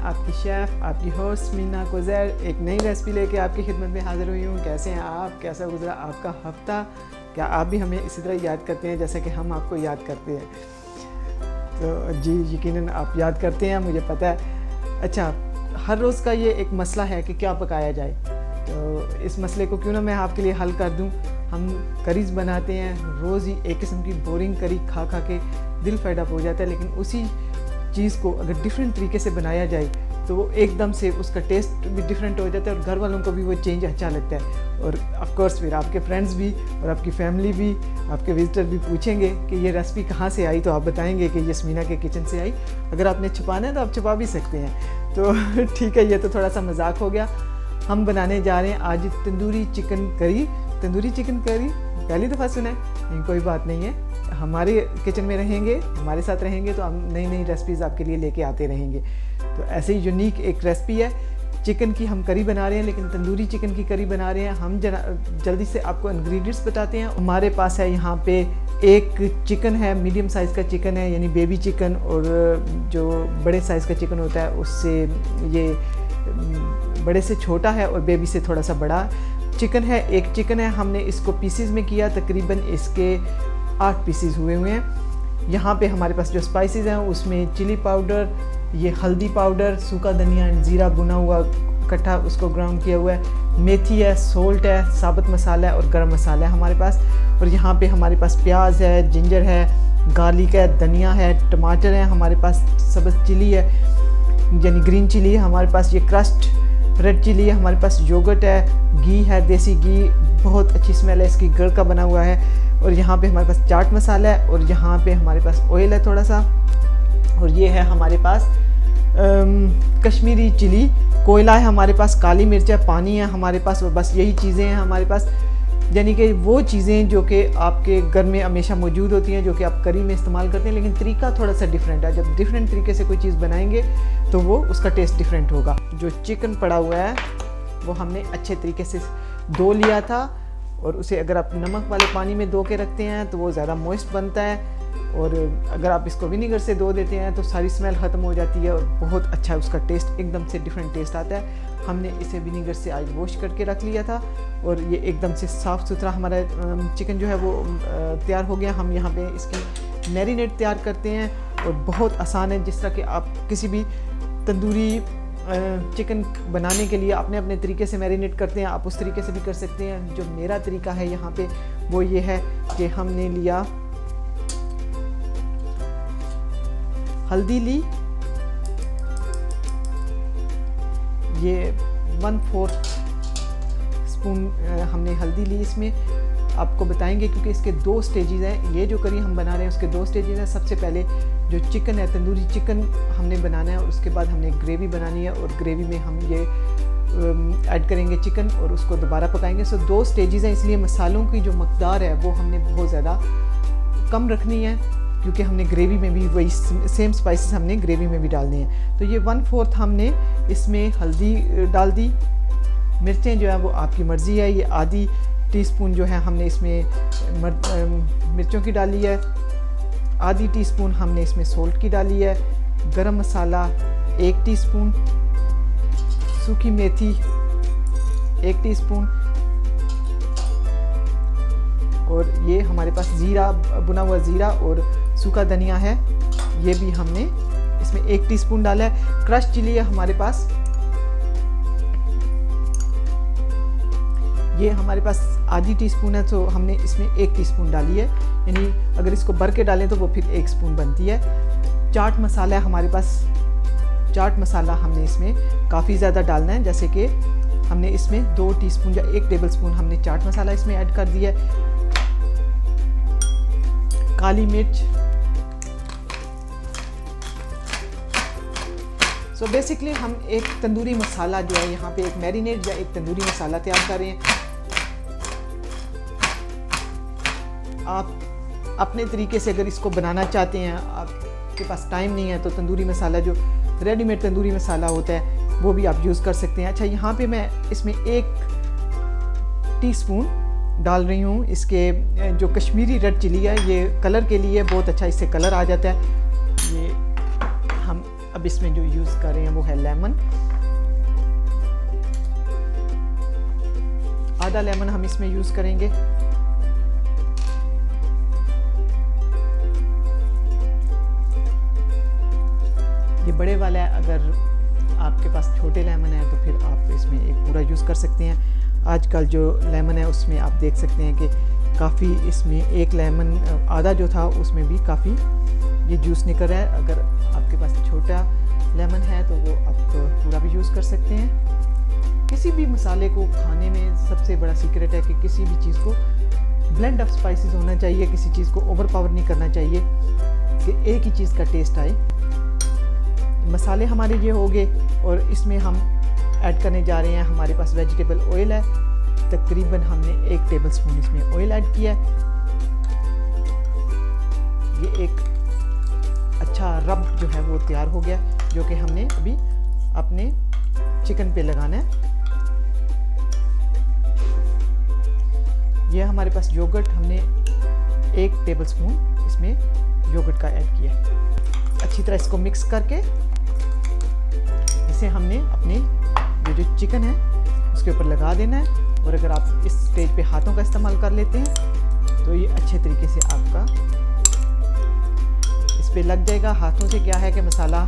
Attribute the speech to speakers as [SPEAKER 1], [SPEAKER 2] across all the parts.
[SPEAKER 1] आपकी शेफ़, आपकी होस्ट मीना कोज़ैर एक नई रेसिपी लेके आपकी खिदमत में हाज़िर हुई हूँ। कैसे हैं आप? कैसा गुजरा आपका हफ़्ता? क्या आप भी हमें इसी तरह याद करते हैं जैसे कि हम आपको याद करते हैं? तो जी यकीनन आप याद करते हैं, मुझे पता है। अच्छा, हर रोज़ का ये एक मसला है कि क्या पकाया जाए, तो इस मसले को क्यों ना मैं आपके लिए हल कर दूँ। हम करीज़ बनाते हैं, रोज़ ही एक किस्म की बोरिंग करी खा खा के दिल फेड अप हो जाता है, लेकिन उसी चीज़ को अगर डिफरेंट तरीके से बनाया जाए तो वो एकदम से उसका टेस्ट भी डिफरेंट हो जाता है और घर वालों को भी वो चेंज अच्छा लगता है। और ऑफ कोर्स फिर आपके फ्रेंड्स भी और आपकी फैमिली भी, आपके विजिटर भी पूछेंगे कि ये रेसिपी कहाँ से आई, तो आप बताएंगे कि ये मीना के किचन से आई। अगर आपने छुपाना है तो आप छुपा भी सकते हैं। तो ठीक है, ये तो थोड़ा सा मजाक हो गया। हम बनाने जा रहे हैं आज tandoori chicken curry. Tandoori chicken curry पहली दफ़ा सुना है? नहीं, कोई बात नहीं है। हमारे किचन में रहेंगे, हमारे साथ रहेंगे तो हम नई नई रेसिपीज़ आपके लिए लेके आते रहेंगे। तो ऐसे ही यूनिक एक रेसिपी है, चिकन की हम करी बना रहे हैं, लेकिन तंदूरी चिकन की करी बना रहे हैं। हम जल्दी से आपको इंग्रेडिएंट्स बताते हैं। हमारे पास है यहाँ पे एक चिकन है, मीडियम साइज़ का चिकन है, यानी बेबी चिकन, और जो बड़े साइज़ का चिकन होता है उससे ये बड़े से छोटा है और बेबी से थोड़ा सा बड़ा चिकन है। एक चिकन है, हमने इसको पीसीज में किया, तकरीबन इसके 8 पीसीज हुए हैं। यहाँ पे हमारे पास जो स्पाइसेस हैं उसमें चिली पाउडर, ये हल्दी पाउडर, सूखा धनिया एंड ज़ीरा भुना हुआ इकट्ठा उसको ग्राउंड किया हुआ है, मेथी है, सोल्ट है, साबुत मसाला है और गरम मसाला है हमारे पास। और यहाँ पे हमारे पास प्याज है, जिंजर है, गार्लिक है, धनिया है, टमाटर है, हमारे पास सब्ज़ चिली है यानी ग्रीन चिली है, हमारे पास ये क्रस्ट रेड चिली है, हमारे पास योगर्ट है, घी है, देसी घी, बहुत अच्छी स्मेल है इसकी, गड़ का बना हुआ है। और यहाँ पे हमारे पास चाट मसाला है और यहाँ पे हमारे पास ऑयल है थोड़ा सा। और ये है हमारे पास कश्मीरी चिली, कोयला है हमारे पास, काली मिर्च है, पानी है हमारे पास, और बस यही चीज़ें हैं हमारे पास। यानी कि वो चीज़ें जो कि आपके घर में हमेशा मौजूद होती हैं, जो कि आप करी में इस्तेमाल करते हैं, लेकिन तरीका थोड़ा सा डिफरेंट है। जब डिफरेंट तरीके से कोई चीज़ बनाएंगे तो वो उसका टेस्ट डिफरेंट होगा। जो चिकन पड़ा हुआ है वो हमने अच्छे तरीके से धो लिया था, और उसे अगर आप नमक वाले पानी में धो के रखते हैं तो वो ज़्यादा मॉइस्ट बनता है, और अगर आप इसको विनीगर से धो देते हैं तो सारी स्मेल ख़त्म हो जाती है और बहुत अच्छा उसका टेस्ट एकदम से डिफरेंट टेस्ट आता है। हमने इसे विनीगर से आज वॉश करके रख लिया था और ये एकदम से साफ़ सुथरा हमारा चिकन जो है वो तैयार हो गया। हम यहाँ पे इसकी मैरिनेट तैयार करते हैं और बहुत आसान है। जिस तरह कि आप किसी भी तंदूरी चिकन बनाने के लिए अपने अपने तरीके से मैरिनेट करते हैं, आप उस तरीके से भी कर सकते हैं। जो मेरा तरीका है यहाँ पे वो ये है कि हमने लिया हल्दी ली, ये 1/4 स्पून हमने हल्दी ली। इसमें आपको बताएंगे क्योंकि इसके 2 स्टेजेस हैं। ये जो करी हम बना रहे हैं उसके 2 स्टेजेस हैं। सबसे पहले जो चिकन है, तंदूरी चिकन हमने बनाना है, और उसके बाद हमने ग्रेवी बनानी है, और ग्रेवी में हम ये ऐड करेंगे चिकन और उसको दोबारा पकाएंगे। सो 2 स्टेजेस हैं, इसलिए मसालों की जो मकदार है वो हमने बहुत ज़्यादा कम रखनी है, क्योंकि हमने ग्रेवी में भी वही सेम स्पाइसेस हमने ग्रेवी में भी डालने हैं। तो ये 1/4 हमने इसमें हल्दी डाल दी। मिर्चें जो है वो आपकी मर्ज़ी है, ये आधी टीस्पून जो है हमने इसमें मिर्चों की डाली है, आधी टीस्पून हमने इसमें सोल्ट की डाली है, गरम मसाला 1 टीस्पून, सूखी मेथी 1 टीस्पून, और ये हमारे पास ज़ीरा, भुना हुआ ज़ीरा और सूखा धनिया है, ये भी हमने इसमें 1 टीस्पून डाला है। क्रश चिली है हमारे पास, ये हमारे पास आधी टीस्पून है, तो हमने इसमें 1 टीस्पून डाली है, यानी अगर इसको भर के डालें तो वो फिर 1 स्पून बनती है। चाट मसाला है हमारे पास, चाट मसाला हमने इसमें काफ़ी ज़्यादा डालना है, जैसे कि हमने इसमें 2 टीस्पून या 1 टेबल स्पून हमने चाट मसाला इसमें ऐड कर दिया है। काली मिर्च, सो बेसिकली हम एक तंदूरी मसाला जो है यहाँ पे एक मैरिनेट या एक तंदूरी मसाला तैयार कर रहे हैं। आप अपने तरीके से अगर इसको बनाना चाहते हैं, आपके पास टाइम नहीं है, तो तंदूरी मसाला जो रेडीमेड तंदूरी मसाला होता है वो भी आप यूज़ कर सकते हैं। अच्छा, यहाँ पे मैं इसमें 1 टीस्पून डाल रही हूँ इसके जो कश्मीरी रेड चिली है, ये कलर के लिए बहुत अच्छा इससे कलर आ जाता है। ये हम अब इसमें जो यूज़ कर रहे हैं वो है लेमन। आधा लेमन हम इसमें यूज़ करेंगे। ये बड़े वाला है, अगर आपके पास छोटे लेमन है तो फिर आप इसमें एक पूरा यूज़ कर सकते हैं। आजकल जो लेमन है उसमें आप देख सकते हैं कि काफ़ी इसमें एक लेमन आधा जो था उसमें भी काफ़ी ये जूस निकल रहा है। अगर आपके पास छोटा लेमन है तो वो आप पूरा भी यूज़ कर सकते हैं। किसी भी मसाले को खाने में सबसे बड़ा सीक्रेट है कि किसी भी चीज़ को ब्लेंड ऑफ स्पाइसेस होना चाहिए, किसी चीज़ को ओवर पावर नहीं करना चाहिए कि एक ही चीज़ का टेस्ट आए। मसाले हमारे ये हो गए और इसमें हम ऐड करने जा रहे हैं, हमारे पास वेजिटेबल ऑयल है, तकरीबन हमने 1 टेबलस्पून इसमें ऑयल ऐड किया है। ये एक अच्छा रब जो है वो तैयार हो गया, जो कि हमने अभी अपने चिकन पे लगाना है। ये हमारे पास योगर्ट, हमने 1 टेबलस्पून इसमें योगर्ट का ऐड किया है। अच्छी तरह इसको मिक्स करके इसे हमने अपने जो चिकन है उसके ऊपर लगा देना है। और अगर आप इस स्टेज पे हाथों का इस्तेमाल कर लेते हैं तो ये अच्छे तरीके से आपका इस पे लग जाएगा। हाथों से क्या है कि मसाला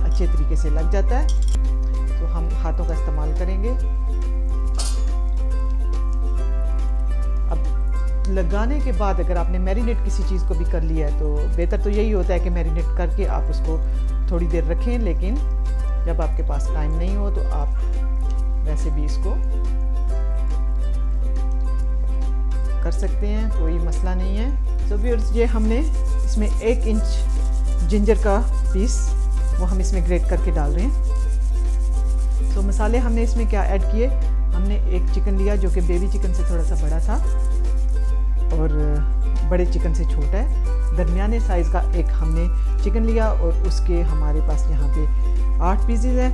[SPEAKER 1] अच्छे तरीके से लग जाता है, तो हम हाथों का इस्तेमाल करेंगे। अब लगाने के बाद अगर आपने मैरिनेट किसी चीज़ को भी कर लिया है तो बेहतर तो यही होता है कि मैरिनेट करके आप उसको थोड़ी देर रखें, लेकिन जब आपके पास टाइम नहीं हो तो आप वैसे भी इसको कर सकते हैं, कोई मसला नहीं है। सो व्यूअर्स, ये हमने इसमें 1 इंच जिंजर का पीस वो हम इसमें ग्रेट करके डाल रहे हैं। सो मसाले हमने इसमें क्या ऐड किए, हमने एक चिकन लिया जो कि बेबी चिकन से थोड़ा सा बड़ा था और बड़े चिकन से छोटा है। दरमियाने साइज़ का एक हमने चिकन लिया और उसके हमारे पास यहाँ पे 8 पीसेज है।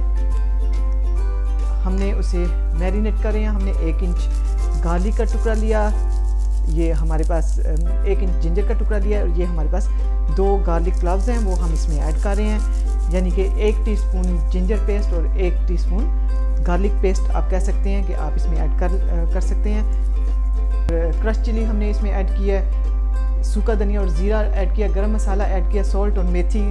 [SPEAKER 1] हमने उसे मैरिनेट कर रहे हैं। हमने 1 इंच गार्लिक का टुकड़ा लिया, ये हमारे पास 1 इंच जिंजर का टुकड़ा लिया और ये हमारे पास 2 गार्लिक क्लव्स हैं वो हम इसमें ऐड कर रहे हैं। यानी कि 1 टीस्पून जिंजर पेस्ट और 1 टीस्पून गार्लिक पेस्ट आप कह सकते हैं कि आप इसमें ऐड कर सकते हैं। क्रश चिली हमने इसमें ऐड किया है, सूखा धनिया और ज़ीरा ऐड किया, गरम मसाला ऐड किया, सॉल्ट और मेथी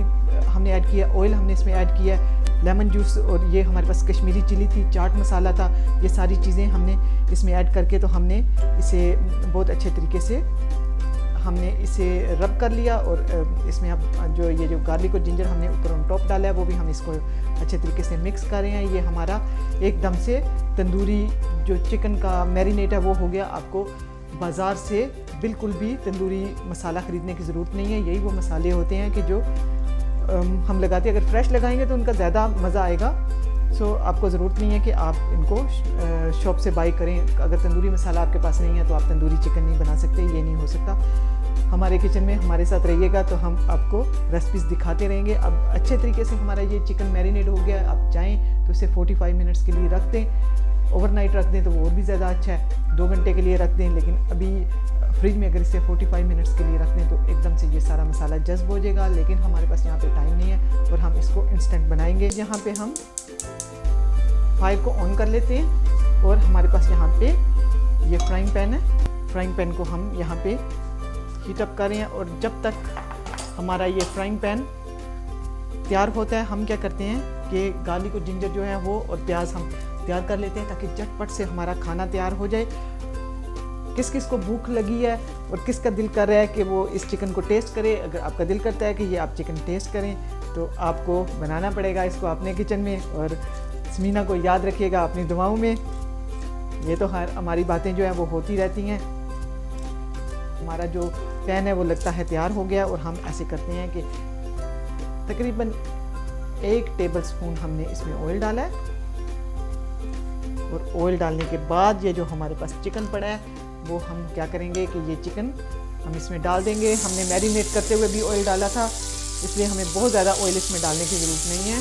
[SPEAKER 1] हमने ऐड किया, ऑयल हमने इसमें ऐड किया है, लेमन जूस और ये हमारे पास कश्मीरी चिली थी, चाट मसाला था। ये सारी चीज़ें हमने इसमें ऐड करके तो हमने इसे बहुत अच्छे तरीके से हमने इसे रब कर लिया। और इसमें अब जो गार्लिक और जिंजर हमने ऊपर ऑन टॉप डाला है वो भी हम इसको अच्छे तरीके से मिक्स कर रहे हैं। ये हमारा एकदम से तंदूरी जो चिकन का मैरिनेट है वो हो गया। आपको बाज़ार से बिल्कुल भी तंदूरी मसाला ख़रीदने की ज़रूरत नहीं है। यही वो मसाले होते हैं कि जो हम लगाते हैं। अगर फ्रेश लगाएंगे तो उनका ज़्यादा मज़ा आएगा। सो आपको ज़रूरत नहीं है कि आप इनको शॉप से बाई करें। अगर तंदूरी मसाला आपके पास नहीं है तो आप तंदूरी चिकन नहीं बना सकते, ये नहीं हो सकता। हमारे किचन में हमारे साथ रहिएगा तो हम आपको रेसिपीज़ दिखाते रहेंगे। अब अच्छे तरीके से हमारा ये चिकन मैरिनेट हो गया। आप चाहें तो इसे 45 मिनट्स के लिए रख दें, ओवरनाइट रख दें तो वो और भी ज़्यादा अच्छा है। 2 घंटे के लिए रख दें, लेकिन अभी फ्रिज में अगर इसे 45 मिनट्स के लिए रख दें तो एकदम से ये सारा मसाला जज्ब हो जाएगा। लेकिन हमारे पास यहाँ पे टाइम नहीं है और हम इसको इंस्टेंट बनाएंगे। यहाँ पे हम फायर को ऑन कर लेते हैं और हमारे पास यहाँ पे ये फ्राइंग पैन है। फ्राइंग पैन को हम यहाँ पे हीट अप कर रहे हैं और जब तक हमारा ये फ्राइंग पैन तैयार होता है हम क्या करते हैं कि गार्लिक और जिंजर जो है वो और प्याज हम तैयार कर लेते हैं ताकि झटपट से हमारा खाना तैयार हो जाए। किस किस को भूख लगी है और किसका दिल कर रहा है कि वो इस चिकन को टेस्ट करे। अगर आपका दिल करता है कि ये आप चिकन टेस्ट करें तो आपको बनाना पड़ेगा इसको अपने किचन में। और स्मीना को याद रखिएगा अपनी दुआओं में। ये तो हमारी बातें जो है वो होती रहती हैं। हमारा जो पैन है वो लगता है तैयार हो गया और हम ऐसे करते हैं कि तकरीबन 1 टेबलस्पून हमने इसमें ऑयल डाला है और ऑयल डालने के बाद ये जो हमारे पास चिकन पड़ा है वो हम क्या करेंगे कि ये चिकन हम इसमें डाल देंगे। हमने मैरिनेट करते हुए भी ऑयल डाला था, इसलिए हमें बहुत ज़्यादा ऑयल इसमें डालने की ज़रूरत नहीं है।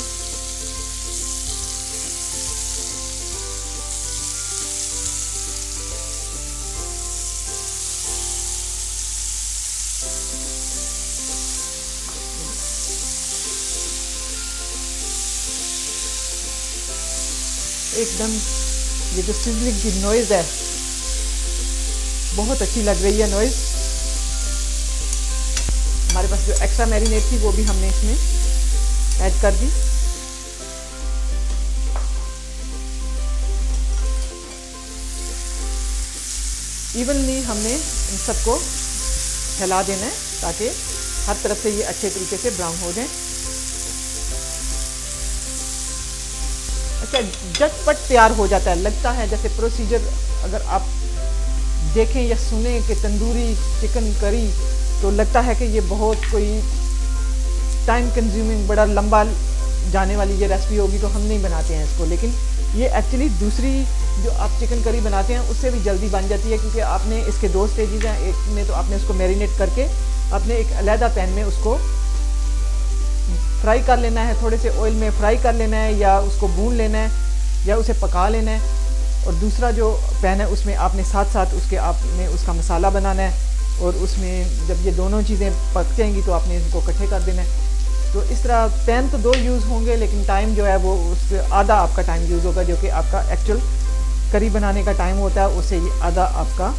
[SPEAKER 1] एकदम ये जो सिजलिंग की नॉइज़ है बहुत अच्छी लग रही है नॉइज़। हमारे पास जो एक्स्ट्रा मैरिनेट थी वो भी हमने इसमें ऐड कर दी। इवनली हमने इन सबको फैला देना है ताकि हर तरफ से ये अच्छे तरीके से ब्राउन हो जाए। अच्छा, झटपट तैयार हो जाता है, लगता है जैसे प्रोसीजर अगर आप देखें या सुने कि तंदूरी चिकन करी तो लगता है कि ये बहुत कोई टाइम कंज्यूमिंग बड़ा लंबा जाने वाली ये रेसिपी होगी तो हम नहीं बनाते हैं इसको। लेकिन ये एक्चुअली दूसरी जो आप चिकन करी बनाते हैं उससे भी जल्दी बन जाती है, क्योंकि आपने इसके दो स्टेजेस हैं। एक में तो आपने उसको मैरिनेट करके अपने एक अलहदा पैन में उसको फ्राई कर लेना है, थोड़े से ऑयल में फ्राई कर लेना है या उसको भून लेना है या उसे पका लेना है। और दूसरा जो पैन है उसमें आपने साथ साथ उसके आपने उसका मसाला बनाना है और उसमें जब ये दोनों चीज़ें पक जाएंगी तो आपने इनको इकट्ठे कर देना है। तो इस तरह पैन तो दो यूज़ होंगे लेकिन टाइम जो है वो उससे आधा आपका टाइम यूज़ होगा, जो कि आपका एक्चुअल करी बनाने का टाइम होता है उससे ये आधा आपका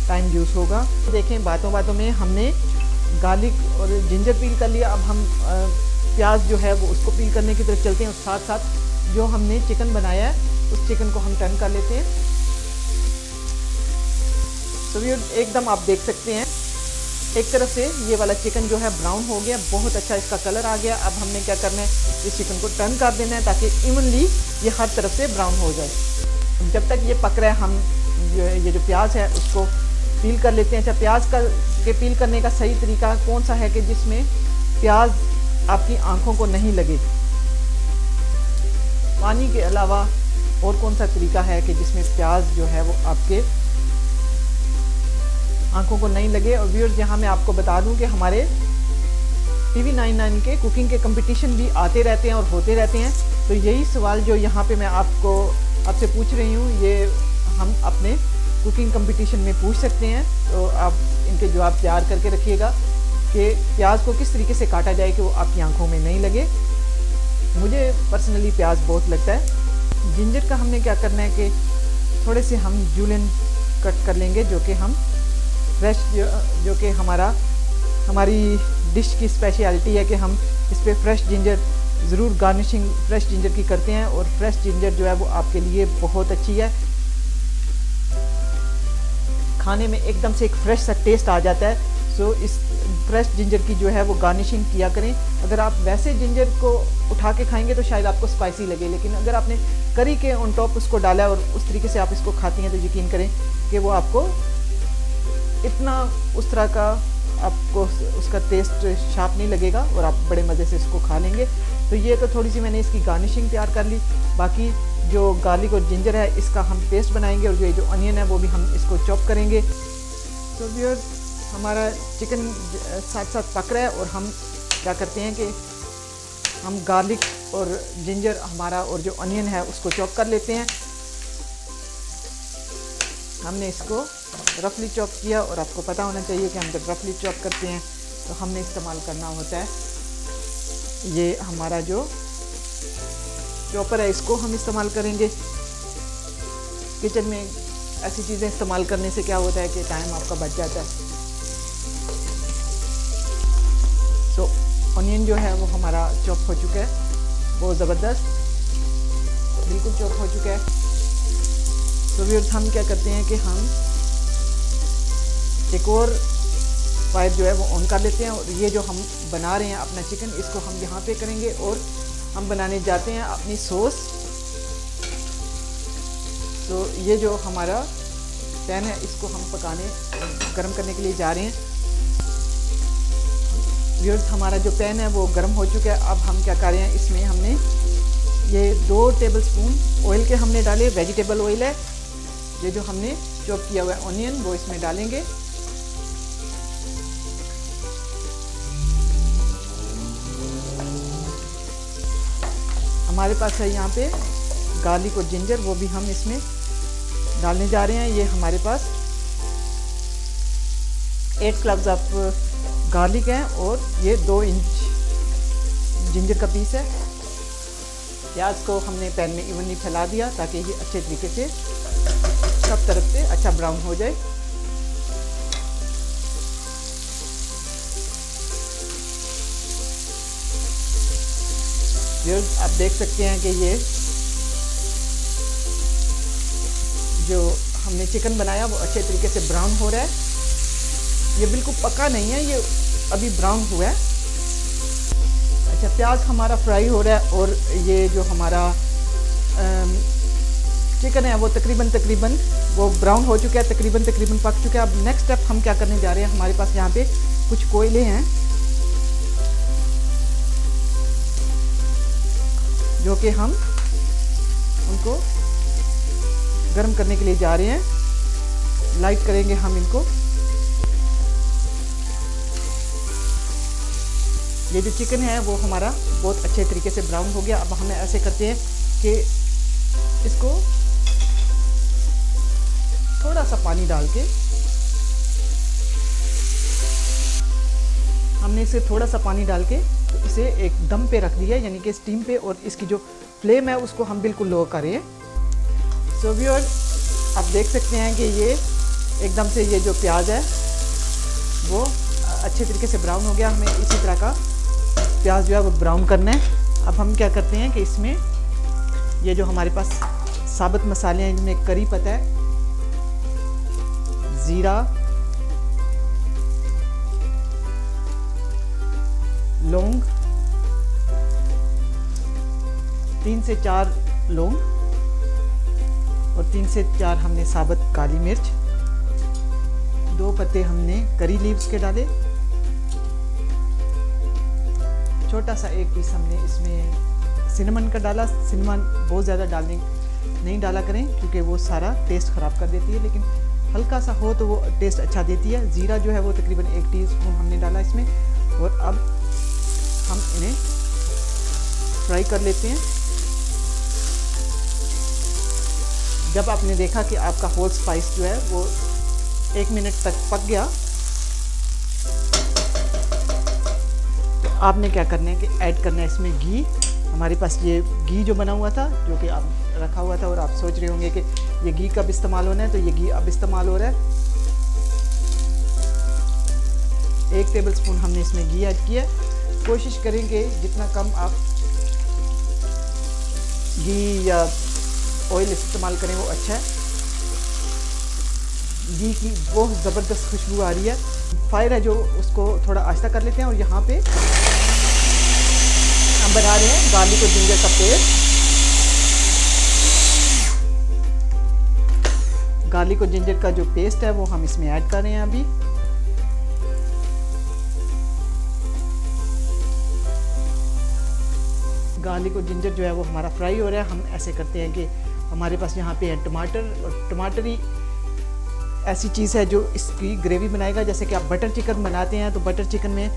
[SPEAKER 1] टाइम यूज़ होगा। देखें बातों बातों में हमने गार्लिक और जिंजर पील कर लिया। अब हम प्याज जो है वो उसको पील करने की तरफ चलते हैं और साथ साथ जो हमने चिकन बनाया है उस चिकन को हम टर्न कर लेते हैं। तो ये एकदम आप देख सकते हैं एक तरफ से ये वाला चिकन जो है ब्राउन हो गया, बहुत अच्छा इसका कलर आ गया। अब हमने क्या करना है, इस चिकन को टर्न कर देना है ताकि इवनली ये हर तरफ से ब्राउन हो जाए। जब तक ये पक रहा है हम ये जो प्याज है उसको पील कर लेते हैं। अच्छा, प्याज के पील करने का सही तरीका कौन सा है कि जिसमें प्याज आपकी आंखों को नहीं लगे? पानी के अलावा और कौन सा तरीका है कि जिसमें प्याज जो है वो आपके आंखों को नहीं लगे? और व्यूअर्स, यहाँ मैं आपको बता दूं कि हमारे TV99 के कुकिंग के कंपटीशन भी आते रहते हैं और होते रहते हैं। तो यही सवाल जो यहाँ पे मैं आपसे पूछ रही हूँ ये हम अपने कुकिंग कंपटीशन में पूछ सकते हैं। तो आप इनके जवाब तैयार करके रखिएगा कि प्याज को किस तरीके से काटा जाए कि वो आपकी आंखों में नहीं लगे। मुझे पर्सनली प्याज बहुत लगता है। जिंजर का हमने क्या करना है कि थोड़े से हम जूलियन कट कर लेंगे, जो कि हम फ्रेश जो कि हमारी डिश की स्पेशलिटी है कि हम इस पर फ्रेश जिंजर ज़रूर गार्निशिंग फ्रेश जिंजर की करते हैं। और फ्रेश जिंजर जो है वो आपके लिए बहुत अच्छी है, खाने में एकदम से एक फ्रेश सा टेस्ट आ जाता है। सो इस फ्रेश जिंजर की जो है वो गार्निशिंग किया करें। अगर आप वैसे जिंजर को उठा के खाएंगे तो शायद आपको स्पाइसी लगे, लेकिन अगर आपने करी के ऑन टॉप उसको डाला है और उस तरीके से आप इसको खाती हैं तो यकीन करें कि वो आपको इतना उस तरह का आपको उसका टेस्ट शार्प नहीं लगेगा और आप बड़े मज़े से इसको खा लेंगे। तो ये तो थोड़ी सी मैंने इसकी गार्निशिंग तैयार कर ली। बाकी जो गार्लिक और जिंजर है इसका हम पेस्ट बनाएंगे और जो ये जो अनियन है वो भी हम इसको चॉप करेंगे। तो व्यूअर्स, हमारा चिकन साथ साथ पक रहा है और हम क्या करते हैं कि हम गार्लिक और जिंजर हमारा और जो अनियन है उसको चॉप कर लेते हैं। हमने इसको रफली चॉप किया और आपको पता होना चाहिए कि हम जब रफली चॉप करते हैं तो हमने इस्तेमाल करना होता है ये हमारा जो चॉपर है, इसको हम इस्तेमाल करेंगे। किचन में ऐसी चीज़ें इस्तेमाल करने से क्या होता है कि टाइम आपका बच जाता है। तो ऑनियन जो है वो हमारा चॉप हो चुका है, बहुत ज़बरदस्त, बिल्कुल चॉप हो चुका है। तो व्यूअर्स, हम क्या करते हैं कि हम एक और फायर जो है वो ऑन कर लेते हैं और ये जो हम बना रहे हैं अपना चिकन, इसको हम यहाँ पे करेंगे और हम बनाने जाते हैं अपनी सॉस। तो ये जो हमारा पैन है इसको हम गर्म करने के लिए जा रहे हैं। व्यूअर्स, हमारा जो पैन है वो गर्म हो चुका है। अब हम क्या कर रहे हैं, इसमें हमने ये 2 टेबलस्पून ऑयल के हमने डाले, वेजिटेबल ऑयल है। ये जो हमने चॉप किया हुआ है ऑनियन वो इसमें डालेंगे। हमारे पास है यहाँ पे गार्लिक और जिंजर, वो भी हम इसमें डालने जा रहे हैं। ये हमारे पास 8 क्लव्स ऑफ गार्लिक हैं और ये 2 इंच जिंजर का पीस है। प्याज को हमने पैन में इवनली फैला दिया ताकि ये अच्छे तरीके से सब तरफ से अच्छा ब्राउन हो जाए। आप देख सकते हैं कि ये जो हमने चिकन बनाया वो अच्छे तरीके से ब्राउन हो रहा है। ये बिल्कुल पका नहीं है, ये अभी ब्राउन हुआ है। अच्छा, प्याज हमारा फ्राई हो रहा है और ये जो हमारा चिकन है वो तकरीबन वो ब्राउन हो चुका है, तकरीबन पक चुका है। अब नेक्स्ट स्टेप हम क्या करने जा रहे हैं, हमारे पास यहाँ पे कुछ कोयले हैं जो कि हम उनको गर्म करने के लिए जा रहे हैं। लाइट करेंगे हम इनको। ये जो चिकन है वो हमारा बहुत अच्छे तरीके से ब्राउन हो गया। अब हम ऐसे करते हैं कि इसको थोड़ा सा पानी डाल के हमने इसे थोड़ा सा पानी डाल के तो इसे एक दम पे रख दिया, यानी कि स्टीम पे, और इसकी जो फ्लेम है उसको हम बिल्कुल लो करें। सो व्यूअर्स, आप देख सकते हैं कि ये एकदम से ये जो प्याज है वो अच्छे तरीके से ब्राउन हो गया। हमें इसी तरह का प्याज जो है वो ब्राउन करना है। अब हम क्या करते हैं कि इसमें ये जो हमारे पास साबुत मसाले हैं, इनमें करी पत्ता है, ज़ीरा, लौंग, 3 से 4 लौंग और 3 से 4 हमने साबुत काली मिर्च, 2 पत्ते हमने करी लीव्स के डाले, छोटा सा 1 पीस हमने इसमें सिनेमन का डाला। सिनेमन बहुत ज़्यादा नहीं डाला करें क्योंकि वो सारा टेस्ट ख़राब कर देती है, लेकिन हल्का सा हो तो वो टेस्ट अच्छा देती है। ज़ीरा जो है वो तकरीबन 1 टीस्पून हमने डाला इसमें। और अब हम इन्हें फ्राई कर लेते हैं। जब आपने देखा कि आपका होल स्पाइस जो है वो 1 मिनट तक पक गया, तो आपने क्या करना है कि ऐड करना है इसमें घी। हमारे पास ये घी जो बना हुआ था, जो कि आप रखा हुआ था, और आप सोच रहे होंगे कि ये घी कब इस्तेमाल होना है, तो ये घी अब इस्तेमाल हो रहा है। 1 टेबलस्पून हमने इसमें घी ऐड किया। कोशिश करेंगे जितना कम आप घी या ऑयल इस्तेमाल करें वो अच्छा है। घी की बहुत ज़बरदस्त खुशबू आ रही है। फायर है जो उसको थोड़ा आहिस्ता कर लेते हैं। और यहाँ पे हम बना रहे हैं गार्लिक और जिंजर का पेस्ट। गार्लिक और जिंजर का जो पेस्ट है वो हम इसमें ऐड कर रहे हैं अभी। गार्लिक और जिंजर जो है वो हमारा फ्राई हो रहा है। हम ऐसे करते हैं कि हमारे पास यहाँ पे है टमाटर, और टमाटर ही ऐसी चीज़ है जो इसकी ग्रेवी बनाएगा। जैसे कि आप बटर चिकन बनाते हैं तो बटर चिकन में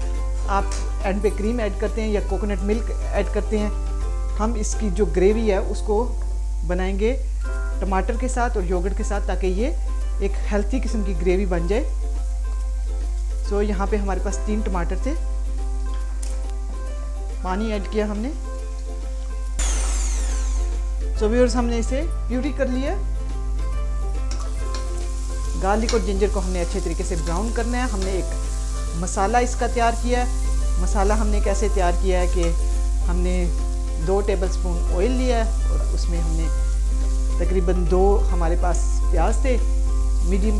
[SPEAKER 1] आप एंड पे क्रीम ऐड करते हैं या कोकोनट मिल्क ऐड करते हैं। हम इसकी जो ग्रेवी है उसको बनाएंगे टमाटर के साथ और योगर्ट के साथ, ताकि ये एक हेल्थी किस्म की ग्रेवी बन जाए। सो यहाँ पे हमारे पास 3 टमाटर थे, पानी ऐड किया हमने। सो व्यूअर्स, हमने इसे प्यूरी कर लिया। गार्लिक और जिंजर को हमने अच्छे तरीके से ब्राउन करना है। हमने एक मसाला इसका तैयार किया है। मसाला हमने कैसे तैयार किया है कि हमने 2 टेबलस्पून ऑयल लिया है और उसमें हमने तकरीबन 2 हमारे पास प्याज थे, मीडियम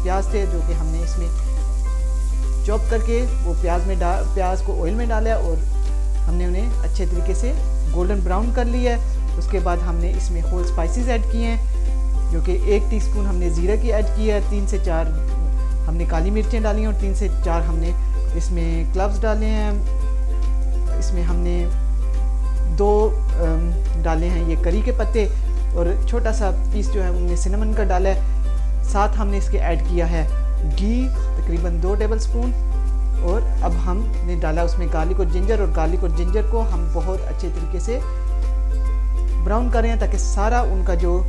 [SPEAKER 1] प्याज थे, जो कि हमने इसमें चॉप करके वो प्याज को ऑयल में डाला और हमने उन्हें अच्छे तरीके से गोल्डन ब्राउन कर लिया है। उसके बाद हमने इसमें होल स्पाइसेस ऐड किए हैं, जो कि 1 टीस्पून हमने ज़ीरा की ऐड की है, 3 से 4 हमने काली मिर्चें डाली हैं और 3 से 4 हमने इसमें क्लव्स डाले हैं। इसमें हमने 2 डाले हैं ये करी के पत्ते और छोटा सा पीस जो है हमने सिनेमन का डाला है। साथ हमने इसके ऐड किया है घी तकरीबन 2 टेबलस्पून, और अब हमने डाला उसमें गार्लिक और जिंजर, और गार्लिक और जिंजर को हम बहुत अच्छे तरीके से ब्राउन कर रहे हैं ताकि सारा उनका जो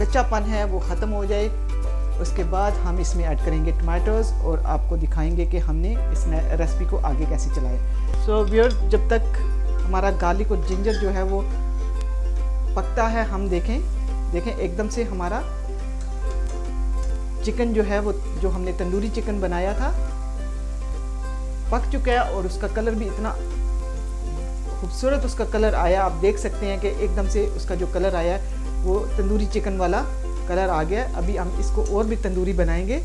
[SPEAKER 1] कच्चापन है वो ख़त्म हो जाए। उसके बाद हम इसमें ऐड करेंगे टमाटोज़ और आपको दिखाएंगे कि हमने इस रेसिपी को आगे कैसे चलाया। सो व्यूअर्स, जब तक हमारा गार्लिक और जिंजर जो है वो पकता है। हम देखें एकदम से हमारा चिकन जो है वो, जो हमने तंदूरी चिकन बनाया था, पक चुका है और उसका कलर भी इतना खूबसूरत उसका कलर आया। आप देख सकते हैं कि एकदम से उसका जो कलर आया है वो तंदूरी चिकन वाला कलर आ गया। अभी हम इसको और भी तंदूरी बनाएंगे,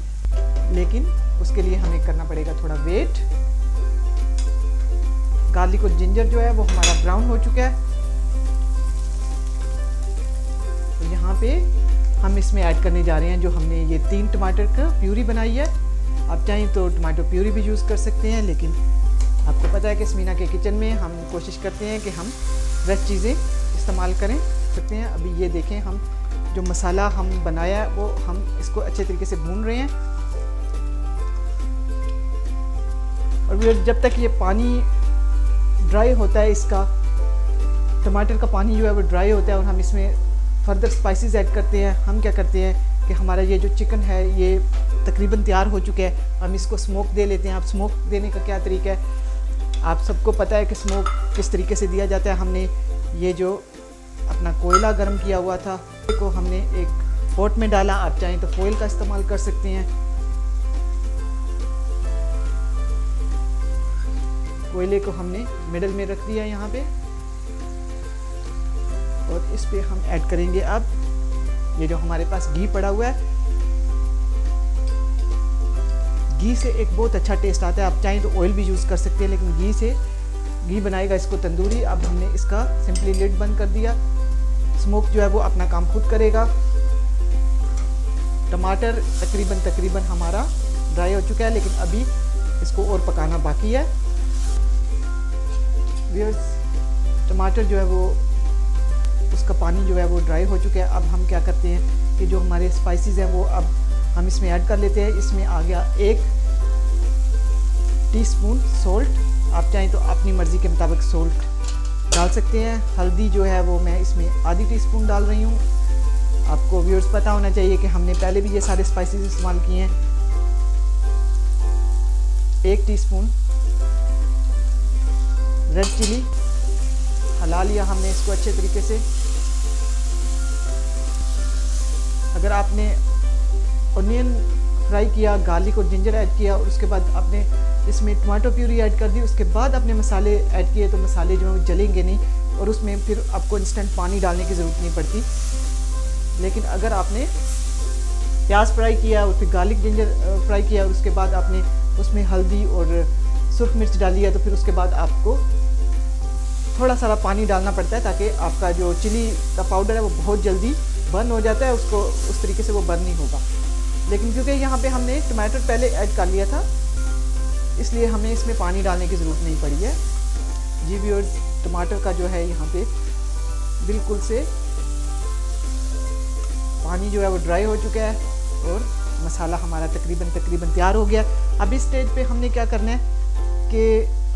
[SPEAKER 1] लेकिन उसके लिए हमें करना पड़ेगा थोड़ा वेट। गार्लिक और जिंजर जो है वो हमारा ब्राउन हो चुका है। तो यहाँ पे हम इसमें ऐड करने जा रहे हैं जो हमने ये 3 टमाटर का प्यूरी बनाई है। आप चाहें तो टमाटो प्यूरी भी यूज़ कर सकते हैं, लेकिन आपको पता है कि स्मीना के किचन में हम कोशिश करते हैं कि हम फ्रेश चीज़ें इस्तेमाल करें सकते हैं। अभी ये देखें, हम जो मसाला हम बनाया है वो हम इसको अच्छे तरीके से भून रहे हैं। और जब तक ये पानी ड्राई होता है, इसका टमाटर का पानी जो है वो ड्राई होता है और हम इसमें फर्दर स्पाइसेस ऐड करते हैं, हम क्या करते हैं कि हमारा ये जो चिकन है ये तकरीबन तैयार हो चुका है, हम इसको स्मोक दे लेते हैं। आप स्मोक देने का क्या तरीका है, आप सबको पता है कि स्मोक किस तरीके से दिया जाता है। हमने ये जो अपना कोयला गर्म किया हुआ था को हमने एक पॉट में डाला। आप चाहें तो फॉइल का इस्तेमाल कर सकते हैं। कोयले को हमने मिडल में रख दिया यहाँ पे, और इस पे हम ऐड करेंगे अब ये जो हमारे पास घी पड़ा हुआ है। घी से एक बहुत अच्छा टेस्ट आता है। आप चाहें तो ऑयल भी यूज़ कर सकते हैं, लेकिन घी बनाएगा इसको तंदूरी। अब हमने इसका सिंपली लिड बंद कर दिया। स्मोक जो है वो अपना काम खुद करेगा। टमाटर तकरीबन हमारा ड्राई हो चुका है, लेकिन अभी इसको और पकाना बाकी है। टमाटर जो है वो, उसका पानी जो है वो ड्राई हो चुका है। अब हम क्या करते हैं कि जो हमारे स्पाइसेस हैं वो अब हम इसमें ऐड कर लेते हैं। इसमें आ गया 1 टीस्पून सोल्ट। आप चाहें तो अपनी मर्ज़ी के मुताबिक सोल्ट डाल सकते हैं। हल्दी जो है वो मैं इसमें आधी टीस्पून डाल रही हूँ। आपको व्यूअर्स पता होना चाहिए कि हमने पहले भी ये सारे स्पाइसेस इस्तेमाल किए हैं। 1 टीस्पून रेड चिली हिला लिया हमने इसको अच्छे तरीके से। अगर आपने ऑनियन फ्राई किया, गार्लिक और जिंजर ऐड किया और उसके बाद आपने इसमें टमाटो प्यूरी ऐड कर दी, उसके बाद आपने मसाले ऐड किए, तो मसाले जो हैं जलेंगे नहीं और उसमें फिर आपको इंस्टेंट पानी डालने की ज़रूरत नहीं पड़ती। लेकिन अगर आपने प्याज फ्राई किया और फिर गार्लिक जिंजर फ्राई किया और उसके बाद आपने उसमें हल्दी और सुर्ख मिर्च डाली है, तो फिर उसके बाद आपको थोड़ा सारा पानी डालना पड़ता है, ताकि आपका जो चिली का पाउडर है वो बहुत जल्दी बर्न हो जाता है, उसको उस तरीके से वो बर्न नहीं होगा। लेकिन क्योंकि यहाँ पे हमने टमाटर पहले ऐड कर लिया था, इसलिए हमें इसमें पानी डालने की ज़रूरत नहीं पड़ी है। जी व्यूअर्स, टमाटर का जो है यहाँ पे बिल्कुल से पानी जो है वो ड्राई हो चुका है और मसाला हमारा तकरीबन तैयार हो गया। अब इस स्टेज पे हमने क्या करना है कि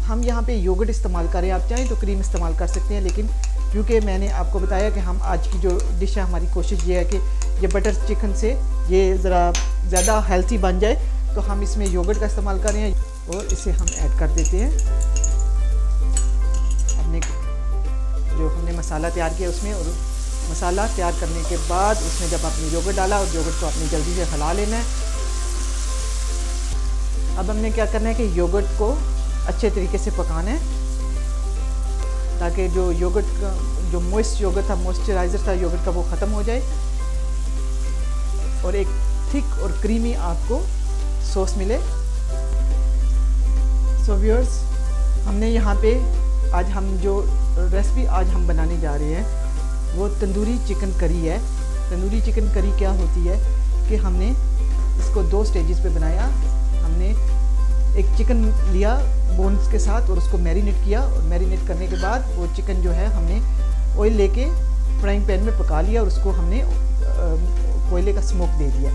[SPEAKER 1] हम यहाँ पे योगर्ट इस्तेमाल करें। आप चाहें तो क्रीम इस्तेमाल कर सकते हैं, लेकिन क्योंकि मैंने आपको बताया कि हम आज की जो डिश है, हमारी कोशिश ये है कि ये बटर चिकन से ये ज़रा ज़्यादा हेल्थी बन जाए, तो हम इसमें योगर्ट का इस्तेमाल कर रहे हैं और इसे हम ऐड कर देते हैं अपने जो हमने मसाला तैयार किया उसमें। और मसाला तैयार करने के बाद उसमें जब आपने योगर्ट डाला, और योगर्ट को आपने जल्दी से हिला लेना है। अब हमने क्या करना है कि योगर्ट को अच्छे तरीके से पकाना है, ताकि जो योगर्ट का जो मॉइस्ट योगर्ट था, मॉइस्चराइज़र था योगर्ट का, वो ख़त्म हो जाए और एक थिक और क्रीमी आपको सॉस मिले। सो व्यूअर्स, हमने यहाँ पे आज हम जो रेसिपी आज हम बनाने जा रहे हैं वो तंदूरी चिकन करी है। तंदूरी चिकन करी क्या होती है कि हमने इसको 2 स्टेजेस पे बनाया। हमने एक चिकन लिया बोन्स के साथ और उसको मैरिनेट किया, और मैरिनेट करने के बाद वो चिकन जो है हमने ऑयल लेके फ्राइंग पैन में पका लिया और उसको हमने कोयले का स्मोक दे दिया।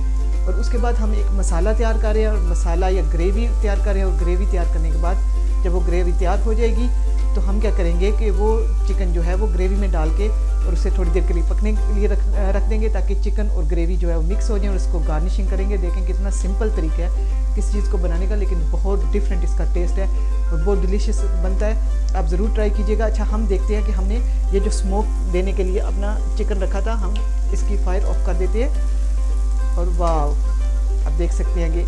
[SPEAKER 1] और उसके बाद हम एक मसाला तैयार कर रहे हैं, और मसाला या ग्रेवी तैयार कर रहे हैं। और ग्रेवी तैयार करने के बाद जब वो ग्रेवी तैयार हो जाएगी तो हम क्या करेंगे कि वो चिकन जो है वो ग्रेवी में डाल के और उसे थोड़ी देर के लिए पकने के लिए रख देंगे, ताकि चिकन और ग्रेवी जो है वो मिक्स हो जाए, और उसको गार्निशिंग करेंगे। देखें कितना सिंपल तरीका है किस चीज़ को बनाने का, लेकिन बहुत डिफरेंट इसका टेस्ट है और बहुत डिलीशियस बनता है। आप ज़रूर ट्राई कीजिएगा। अच्छा, हम देखते हैं कि हमने ये जो स्मोक देने के लिए अपना चिकन रखा था, हम इसकी फायर ऑफ कर देते हैं। और वाह, आप देख सकते हैं कि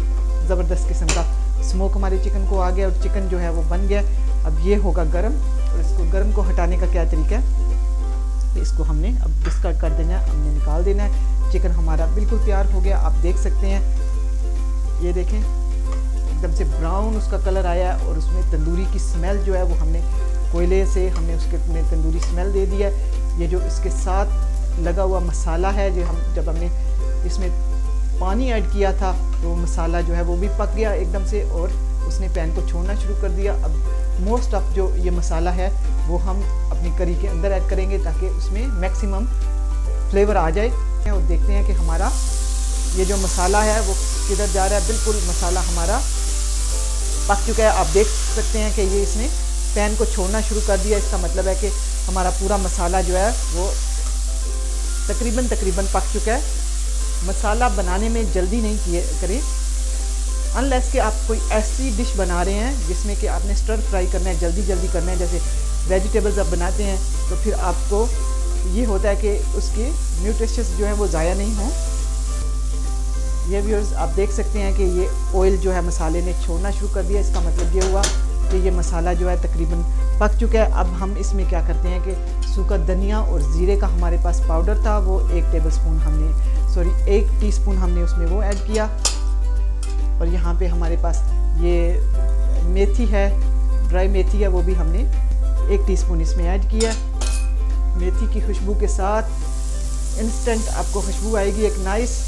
[SPEAKER 1] ज़बरदस्त किस्म का स्मोक हमारे चिकन को आ गया और चिकन जो है वो बन गया। अब ये होगा गरम, और इसको गरम को हटाने का क्या तरीका है, इसको हमने अब डिस्कार्ड कर देना है, हमने निकाल देना है। चिकन हमारा बिल्कुल तैयार हो गया, आप देख सकते हैं। ये देखें एकदम से ब्राउन उसका कलर आया है, और उसमें तंदूरी की स्मेल जो है वो हमने कोयले से हमने उसके में तंदूरी स्मेल दे दिया है। ये जो इसके साथ लगा हुआ मसाला है, जो हम जब हमने इसमें पानी ऐड किया था तो मसाला जो है वो भी पक गया एकदम से, और उसने पैन को छोड़ना शुरू कर दिया। अब मोस्ट ऑफ जो ये मसाला है वो हम अपनी करी के अंदर ऐड करेंगे, ताकि उसमें मैक्सिमम फ्लेवर आ जाए। और देखते हैं कि हमारा ये जो मसाला है वो किधर जा रहा है। बिल्कुल मसाला हमारा पक चुका है, आप देख सकते हैं कि ये इसने पैन को छोड़ना शुरू कर दिया। इसका मतलब है कि हमारा पूरा मसाला जो है वो तकरीबन पक चुका है। मसाला बनाने में जल्दी नहीं करें, अनलेस कि आप कोई ऐसी डिश बना रहे हैं जिसमें कि आपने स्टर फ्राई करना है, जल्दी करना है, जैसे वेजिटेबल्स आप बनाते हैं, तो फिर आपको ये होता है कि उसके न्यूट्रिशंस जो है वो ज़ाया नहीं हो। ये व्यूअर्स आप देख सकते हैं कि ये ऑयल जो है मसाले ने छोड़ना शुरू कर दिया। इसका मतलब ये हुआ कि ये मसाला जो है तकरीबन पक चुका है। अब हम इसमें क्या करते हैं कि सूखा धनिया और ज़ीरे का हमारे पास पाउडर था, वो 1 टीस्पून हमने उसमें वो ऐड किया। और यहाँ पे हमारे पास ये मेथी है, ड्राई मेथी है, वो भी हमने 1 टीस्पून इसमें ऐड किया। मेथी की खुशबू के साथ इंस्टेंट आपको खुशबू आएगी एक नाइस।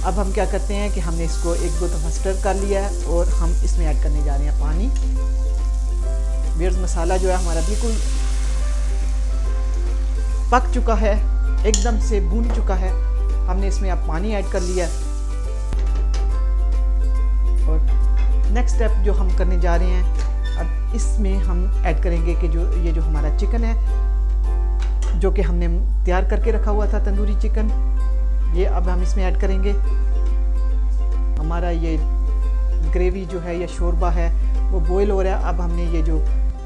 [SPEAKER 1] अब हम क्या करते हैं कि हमने इसको 1-2 दफ़ा स्टर कर लिया है, और हम इसमें ऐड करने जा रहे हैं पानी। व्यूअर्स मसाला जो है हमारा बिल्कुल पक चुका है, एकदम से भून चुका है। हमने इसमें अब पानी ऐड कर लिया। और नेक्स्ट स्टेप जो हम करने जा रहे हैं, अब इसमें हम ऐड करेंगे कि ये जो हमारा चिकन है, जो कि हमने तैयार करके रखा हुआ था तंदूरी चिकन, ये अब हम इसमें ऐड करेंगे। हमारा ये ग्रेवी जो है या शोरबा है वो बॉईल हो रहा है। अब हमने ये जो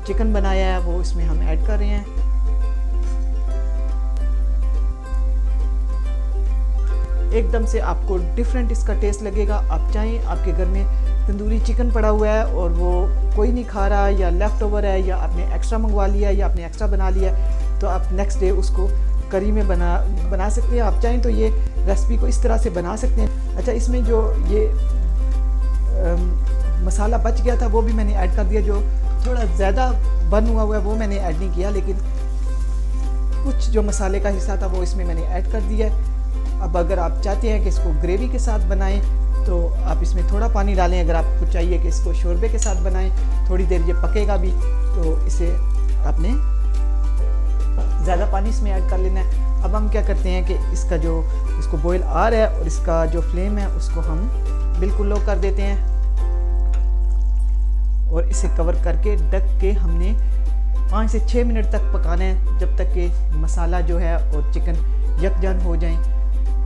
[SPEAKER 1] चिकन बनाया है वो इसमें हम ऐड कर रहे हैं। एकदम से आपको डिफरेंट इसका टेस्ट लगेगा। आप चाहें आपके घर में तंदूरी चिकन पड़ा हुआ है और वो कोई नहीं खा रहा, या लेफ़्ट ओवर है, या आपने एक्स्ट्रा मंगवा लिया, या आपने एक्स्ट्रा बना लिया, तो आप नेक्स्ट डे उसको करी में बना सकते हैं। आप चाहें तो ये रेसिपी को इस तरह से बना सकते हैं। अच्छा, इसमें जो ये मसाला बच गया था वो भी मैंने ऐड कर दिया। जो थोड़ा ज़्यादा बर्न हुआ है वो मैंने ऐड नहीं किया, लेकिन कुछ जो मसाले का हिस्सा था वो इसमें मैंने ऐड कर दिया है। अब अगर आप चाहते हैं कि इसको ग्रेवी के साथ बनाएं तो आप इसमें थोड़ा पानी डालें। अगर आपको चाहिए कि इसको शोरबे के साथ बनाएं, थोड़ी देर ये पकेगा भी, तो इसे आपने ज़्यादा पानी इसमें ऐड कर लेना है। अब हम क्या करते हैं कि इसको बॉईल आ रहा है और इसका जो फ्लेम है उसको हम बिल्कुल लो कर देते हैं, और इसे कवर करके ढक के हमने 5 से 6 मिनट तक पकाना है, जब तक कि मसाला जो है और चिकन यकजान हो जाएं।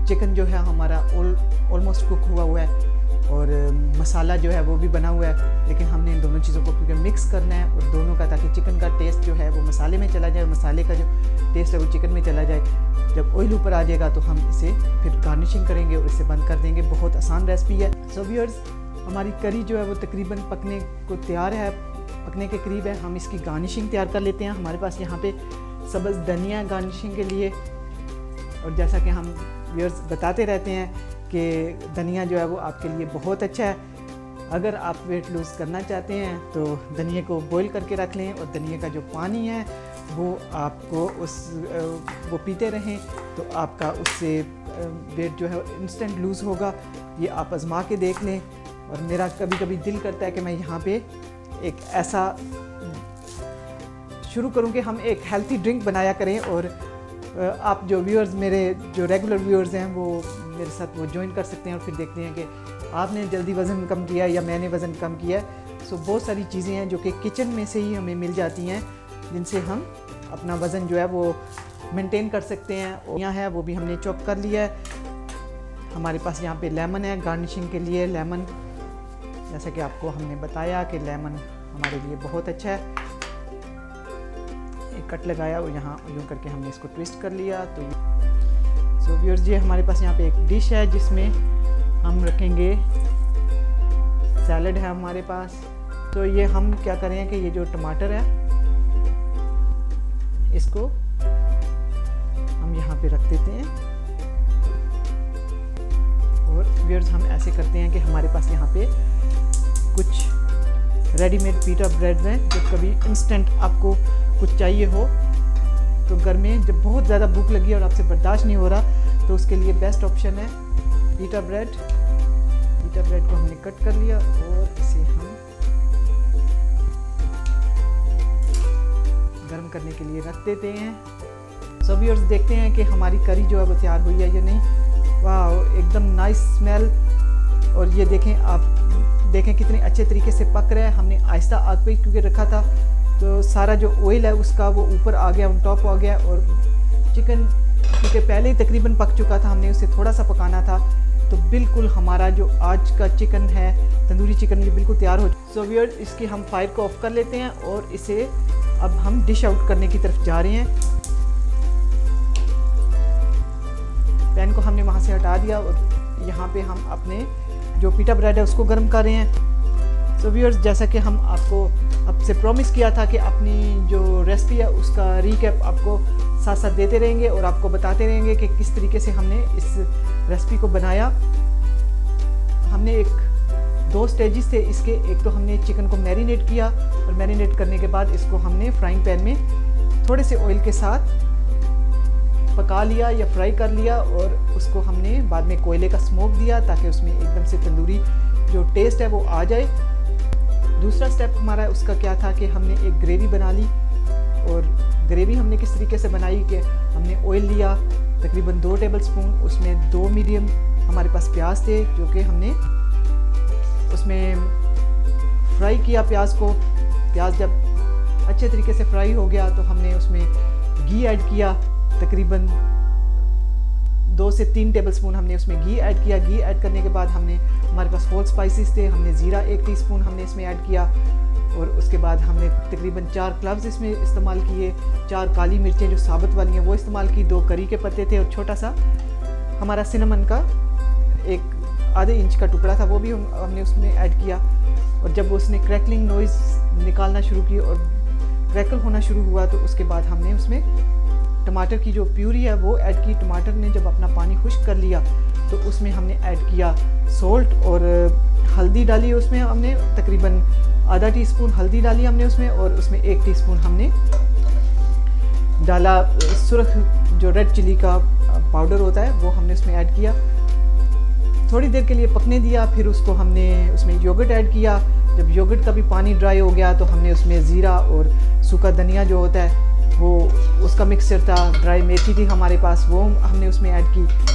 [SPEAKER 1] चिकन जो है हमारा ऑलमोस्ट कुक हुआ है, और मसाला जो है वो भी बना हुआ है, लेकिन हमने इन दोनों चीज़ों को क्योंकि मिक्स करना है, और दोनों का, ताकि चिकन का टेस्ट जो है वो मसाले में चला जाए, और मसाले का जो टेस्ट है वो चिकन में चला जाए। जब ऑयल ऊपर आ जाएगा तो हम इसे फिर गार्निशिंग करेंगे और इसे बंद कर देंगे। बहुत आसान रेसिपी है। सो व्यूअर्स, हमारी करी जो है वो तकरीबन पकने को तैयार है, पकने के करीब है। हम इसकी गार्निशिंग तैयार कर लेते हैं। हमारे पास यहाँ पे सब्ज़ धनिया गार्निशिंग के लिए, और जैसा कि हम व्यूअर्स बताते रहते हैं कि धनिया जो है वो आपके लिए बहुत अच्छा है। अगर आप वेट लूज़ करना चाहते हैं तो धनिया को बॉईल करके रख लें, और धनिया का जो पानी है वो आपको वो पीते रहें, तो आपका उससे वेट जो है इंस्टेंट लूज़ होगा। ये आप आजमा के देख लें। और मेरा कभी कभी दिल करता है कि मैं यहाँ पे एक ऐसा शुरू करूँ कि हम एक हेल्थी ड्रिंक बनाया करें, और आप जो व्यूअर्स, मेरे जो रेगुलर व्यूअर्स हैं, वो मेरे साथ वो ज्वाइन कर सकते हैं, और फिर देखते हैं कि आपने जल्दी वज़न कम किया या मैंने वज़न कम किया। सो बहुत सारी चीज़ें हैं जो कि किचन में से ही हमें मिल जाती हैं, जिनसे हम अपना वज़न जो है वो मेंटेन कर सकते हैं। और यहाँ है वो भी हमने चॉप कर लिया है। हमारे पास यहाँ पे लेमन है गार्निशिंग के लिए। लेमन, जैसा कि आपको हमने बताया कि लेमन हमारे लिए बहुत अच्छा है। एक कट लगाया और यहाँ यूँ करके हमने इसको ट्विस्ट कर लिया। तो सो व्यूअर्स जी, हमारे पास यहाँ पे एक डिश है जिसमें हम रखेंगे सैलड है हमारे पास। तो ये हम क्या करें कि ये जो टमाटर है इसको हम यहाँ पे रख देते हैं। और व्यूअर्स हम ऐसे करते हैं कि हमारे पास यहाँ पे कुछ रेडीमेड पीटा ब्रेड में, जब कभी इंस्टेंट आपको कुछ चाहिए हो तो घर में जब बहुत ज़्यादा भूख लगी और आपसे बर्दाश्त नहीं हो रहा, तो उसके लिए बेस्ट ऑप्शन है पीटा ब्रेड। पीटा ब्रेड को हमने कट कर लिया और इसे हम गर्म करने के लिए रख देते हैं। सो व्यूअर्स देखते हैं कि हमारी करी जो है वो तैयार हुई है या नहीं। वाह, एकदम नाइस स्मेल। और ये देखें, आप देखें कितने अच्छे तरीके से पक रहा है। हमने आहिस्ता आग पे क्योंकि रखा था तो सारा जो ऑयल है उसका वो ऊपर आ गया, ऑन टॉप आ गया। और चिकन क्योंकि पहले ही तकरीबन पक चुका था, हमने उसे थोड़ा सा पकाना था। तो बिल्कुल हमारा जो आज का चिकन है, तंदूरी चिकन, ये बिल्कुल तैयार हो। सो व्यूअर्स, इसकी हम फायर को ऑफ कर लेते हैं और इसे अब हम डिश आउट करने की तरफ जा रहे हैं। पैन को हमने वहाँ से हटा दिया और यहाँ पे हम अपने जो पीटा ब्रेड है उसको गर्म कर रहे हैं। सो व्यूअर्स, जैसा कि हम आपसे प्रॉमिस किया था कि अपनी जो रेसिपी है उसका रीकैप आपको साथ साथ देते रहेंगे और आपको बताते रहेंगे कि किस तरीके से हमने इस रेसिपी को बनाया। हमने दो स्टेजेस थे इसके। एक तो हमने चिकन को मैरिनेट किया और मैरिनेट करने के बाद इसको हमने फ्राइंग पैन में थोड़े से ऑयल के साथ पका लिया या फ्राई कर लिया और उसको हमने बाद में कोयले का स्मोक दिया ताकि उसमें एकदम से तंदूरी जो टेस्ट है वो आ जाए। दूसरा स्टेप हमारा उसका क्या था कि हमने एक ग्रेवी बना ली। और ग्रेवी हमने किस तरीके से बनाई कि हमने ऑयल लिया तकरीबन 2 टेबलस्पून, उसमें 2 मीडियम हमारे पास प्याज थे जो कि हमने उसमें फ्राई किया प्याज को। प्याज जब अच्छे तरीके से फ्राई हो गया तो हमने उसमें घी ऐड किया, तकरीबन 2 से 3 टेबलस्पून हमने उसमें घी ऐड किया। घी ऐड करने के बाद हमने हमारे पास होल स्पाइसेस थे, हमने ज़ीरा 1 टीस्पून हमने इसमें ऐड किया। और उसके बाद हमने तकरीबन 4 क्लव्स इसमें इस्तेमाल किए, 4 काली मिर्चें जो साबुत वाली हैं वो इस्तेमाल की, 2 करी के पत्ते थे और छोटा सा हमारा सिनेमन का एक आधे इंच का टुकड़ा था वो भी हमने उसमें ऐड किया। और जब उसने क्रैकलिंग नॉइज़ निकालना शुरू की और क्रैकल होना शुरू हुआ तो उसके बाद हमने उसमें टमाटर की जो प्यूरी है वो ऐड की। टमाटर ने जब अपना पानी खुश्क कर लिया तो उसमें हमने ऐड किया सॉल्ट और हल्दी डाली। उसमें हमने तकरीबन आधा टीस्पून हल्दी डाली हमने उसमें, और उसमें 1 टीस्पून हमने डाला सुरख जो रेड चिली का पाउडर होता है वो हमने उसमें ऐड किया। थोड़ी देर के लिए पकने दिया, फिर उसको हमने उसमें योगर्ट ऐड किया। जब योगर्ट का भी पानी ड्राई हो गया तो हमने उसमें ज़ीरा और सूखा धनिया जो होता है वो उसका मिक्सचर था, ड्राई मेथी थी हमारे पास, वो हमने उसमें ऐड की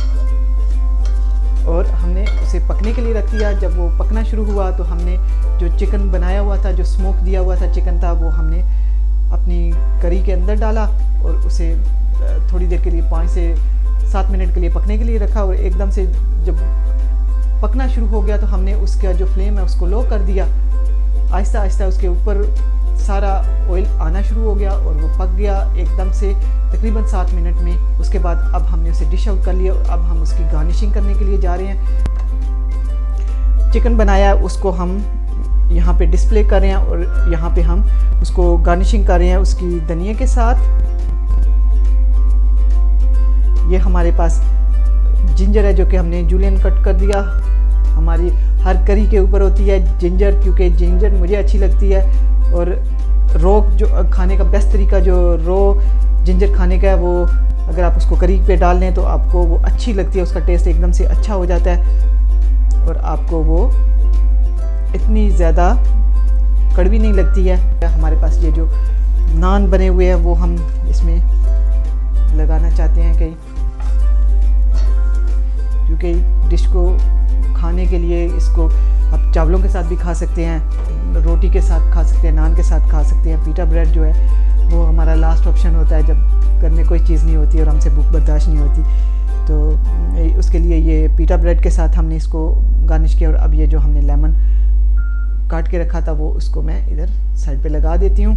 [SPEAKER 1] और हमने उसे पकने के लिए रख दिया। जब वो पकना शुरू हुआ तो हमने जो चिकन बनाया हुआ था, जो स्मोक दिया हुआ था चिकन था, वो हमने अपनी करी के अंदर डाला और उसे थोड़ी देर के लिए 5 से 7 मिनट के लिए पकने के लिए रखा। और एकदम से जब पकना शुरू हो गया तो हमने उसका जो फ्लेम है उसको लो कर दिया। आहिस्ता आहिस्ता उसके ऊपर सारा ऑयल आना शुरू हो गया और वो पक गया एकदम से तकरीबन 7 मिनट में। उसके बाद अब हमने उसे डिश आउट कर लिया और अब हम उसकी गार्निशिंग करने के लिए जा रहे हैं। चिकन बनाया उसको हम यहाँ पे डिस्प्ले कर रहे हैं और यहाँ पे हम उसको गार्निशिंग कर रहे हैं उसकी धनिया के साथ। ये हमारे पास जिंजर है जो कि हमने जूलियन कट कर दिया। हमारी हर करी के ऊपर होती है जिंजर, क्योंकि जिंजर मुझे अच्छी लगती है और रो जो खाने का बेस्ट तरीका जो रो जिंजर खाने का है वो अगर आप उसको करी पे डाल लें तो आपको वो अच्छी लगती है, उसका टेस्ट एकदम से अच्छा हो जाता है और आपको वो इतनी ज़्यादा कड़वी नहीं लगती है। हमारे पास ये जो नान बने हुए हैं वो हम इसमें लगाना चाहते हैं कहीं, क्योंकि डिश को खाने के लिए इसको आप चावलों के साथ भी खा सकते हैं, रोटी के साथ खा सकते हैं, नान के साथ खा सकते हैं। पीटा ब्रेड जो है वो हमारा लास्ट ऑप्शन होता है जब घर में कोई चीज़ नहीं होती और हमसे भूख बर्दाश्त नहीं होती, तो उसके लिए ये पीटा ब्रेड के साथ हमने इसको गार्निश किया। और अब ये जो हमने लेमन काट के रखा था वो उसको मैं इधर साइड पे लगा देती हूँ।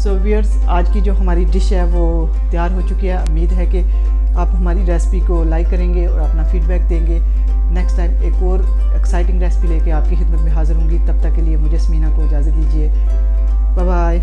[SPEAKER 1] सो व्यूअर्स, आज की जो हमारी डिश है वो तैयार हो चुकी है। उम्मीद है कि आप हमारी रेसिपी को लाइक करेंगे और अपना फीडबैक देंगे। नेक्स्ट टाइम एक और एक्साइटिंग रेसिपी लेके आपकी खिदमत में हाज़िर होंगी। तब तक के लिए मुझे स्मीना को इजाज़त दीजिए। Bye bye.